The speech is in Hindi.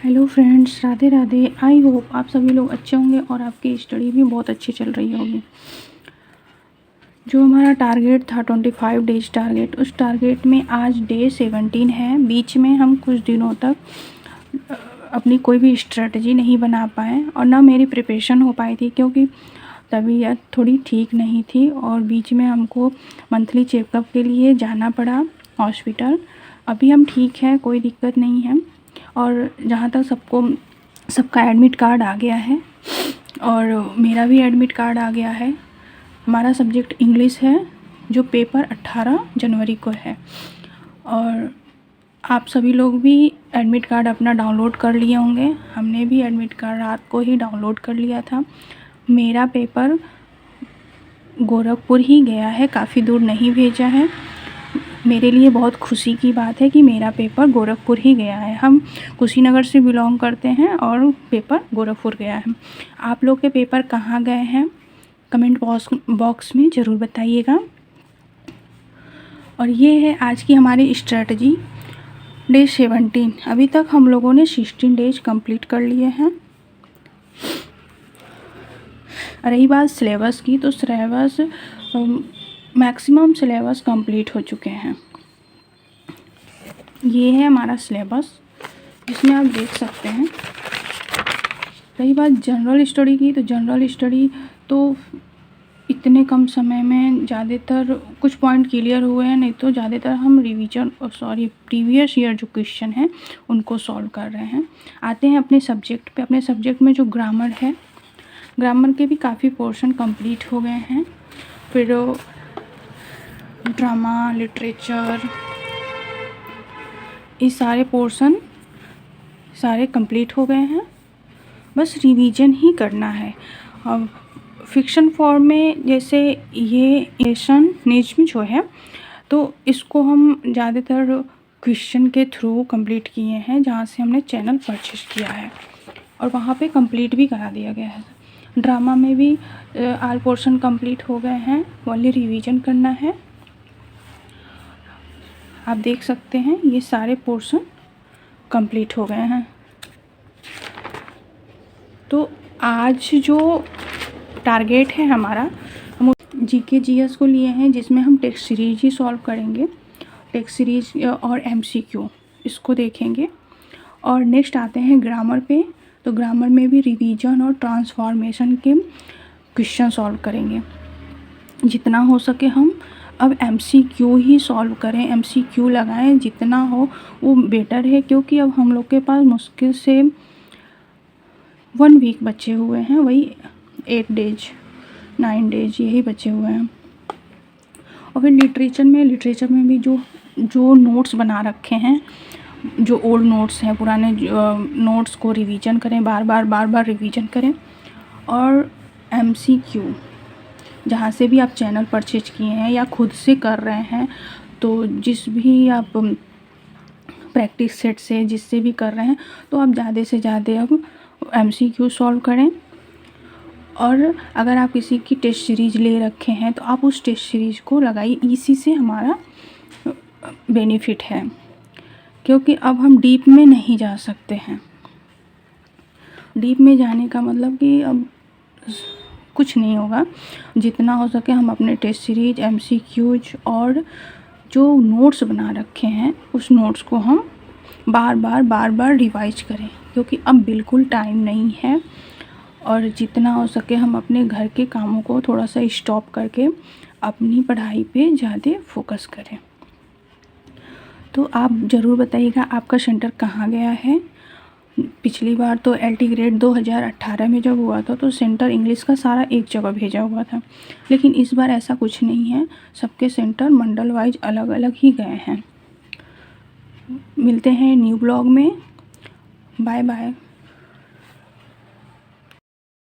Hello friends, Radhe Radhe. I hope आप सभी लोग अच्छे होंगे और आपकी स्टडी भी बहुत अच्छी चल रही होगी। जो हमारा टारगेट था 25 डेज टारगेट, उस टारगेट में आज डे 17 है। बीच में हम कुछ दिनों तक अपनी कोई भी स्ट्रेटजी नहीं बना पाए और ना मेरी प्रिपरेशन हो पाई थी, क्योंकि तबीयत थोड़ी ठीक नहीं थी और बीच में हमको मंथली चेकअप के लिए जाना पड़ा हॉस्पिटल। अभी हम ठीक हैं, कोई दिक्कत नहीं है। और जहाँ तक सबका एडमिट कार्ड आ गया है और मेरा भी एडमिट कार्ड आ गया है। हमारा सब्जेक्ट इंग्लिश है, जो पेपर 18 जनवरी को है। और आप सभी लोग भी एडमिट कार्ड अपना डाउनलोड कर लिए होंगे। हमने भी एडमिट कार्ड रात को ही डाउनलोड कर लिया था। मेरा पेपर गोरखपुर ही गया है, काफ़ी दूर नहीं भेजा है। मेरे लिए बहुत खुशी की बात है कि मेरा पेपर गोरखपुर ही गया है। हम कुशीनगर से बिलोंग करते हैं और पेपर गोरखपुर गया है। आप लोग के पेपर कहाँ गए हैं, कमेंट बॉक्स में ज़रूर बताइएगा। और ये है आज की हमारी स्ट्रेटजी डे 17। अभी तक हम लोगों ने 16 डेज कंप्लीट कर लिए हैं। रही बात सिलेबस की, तो सिलेबस मैक्सिमम सिलेबस कंप्लीट हो चुके हैं। ये है हमारा सिलेबस, जिसमें आप देख सकते हैं। रही बात जनरल स्टडी की, तो जनरल स्टडी तो इतने कम समय में ज़्यादातर कुछ पॉइंट क्लियर हुए हैं, नहीं तो ज़्यादातर हम प्रीवियस ईयर जो क्वेश्चन हैं उनको सॉल्व कर रहे हैं। आते हैं अपने सब्जेक्ट पे। अपने सब्जेक्ट में जो ग्रामर है, ग्रामर के भी काफ़ी पोर्शन कंप्लीट हो गए हैं। फिर ड्रामा, लिटरेचर, ये सारे पोर्शन सारे कंप्लीट हो गए हैं। बस रिवीजन ही करना है। अब फिक्शन फॉर्म में जैसे ये एशन निज्म जो है, तो इसको हम ज़्यादातर क्वेश्चन के थ्रू कंप्लीट किए हैं, जहाँ से हमने चैनल परचेज किया है और वहाँ पे कंप्लीट भी करा दिया गया है। ड्रामा में भी आल पोर्शन कंप्लीट हो गए हैं, ओनली रिवीजन करना है। आप देख सकते हैं ये सारे पोर्शन कंप्लीट हो गए हैं। तो आज जो टारगेट है हमारा, हम जीके जीएस को लिए हैं, जिसमें हम टेक्स्ट सीरीज ही सॉल्व करेंगे। टेक्स्ट सीरीज और एमसीक्यू इसको देखेंगे। और नेक्स्ट आते हैं ग्रामर पे। तो ग्रामर में भी रिवीजन और ट्रांसफॉर्मेशन के क्वेश्चन सॉल्व करेंगे। जितना हो सके हम अब एमसीक्यू ही सॉल्व करें, एमसीक्यू लगाएं, जितना हो वो बेटर है, क्योंकि अब हम लोग के पास मुश्किल से 1 वीक बचे हुए हैं, वही 8 डेज 9 डेज यही बचे हुए हैं। और फिर लिटरेचर में भी जो नोट्स बना रखे हैं, जो ओल्ड नोट्स हैं, पुराने नोट्स को रिवीजन करें, बार बार रिवीजन करें। और एमसीक्यू जहाँ से भी आप चैनल परचेज किए हैं या खुद से कर रहे हैं, तो जिस भी आप प्रैक्टिस सेट से जिससे भी कर रहे हैं, तो आप ज़्यादा से ज़्यादा अब एमसीक्यू सॉल्व करें। और अगर आप किसी की टेस्ट सीरीज ले रखे हैं, तो आप उस टेस्ट सीरीज को लगाइए। इसी से हमारा बेनिफिट है, क्योंकि अब हम डीप में नहीं जा सकते हैं। डीप में जाने का मतलब कि अब कुछ नहीं होगा। जितना हो सके हम अपने टेस्ट सीरीज, एमसीक्यूज और जो नोट्स बना रखे हैं, उस नोट्स को हम बार बार रिवाइज करें, क्योंकि अब बिल्कुल टाइम नहीं है। और जितना हो सके हम अपने घर के कामों को थोड़ा सा स्टॉप करके अपनी पढ़ाई पे ज़्यादा फोकस करें। तो आप ज़रूर बताइएगा आपका सेंटर कहाँ गया है। पिछली बार तो एलटी ग्रेड 2018 में जब हुआ था, तो सेंटर इंग्लिश का सारा एक जगह भेजा हुआ था, लेकिन इस बार ऐसा कुछ नहीं है। सबके सेंटर मंडल वाइज अलग अलग ही गए हैं। मिलते हैं न्यू ब्लॉग में। Bye bye.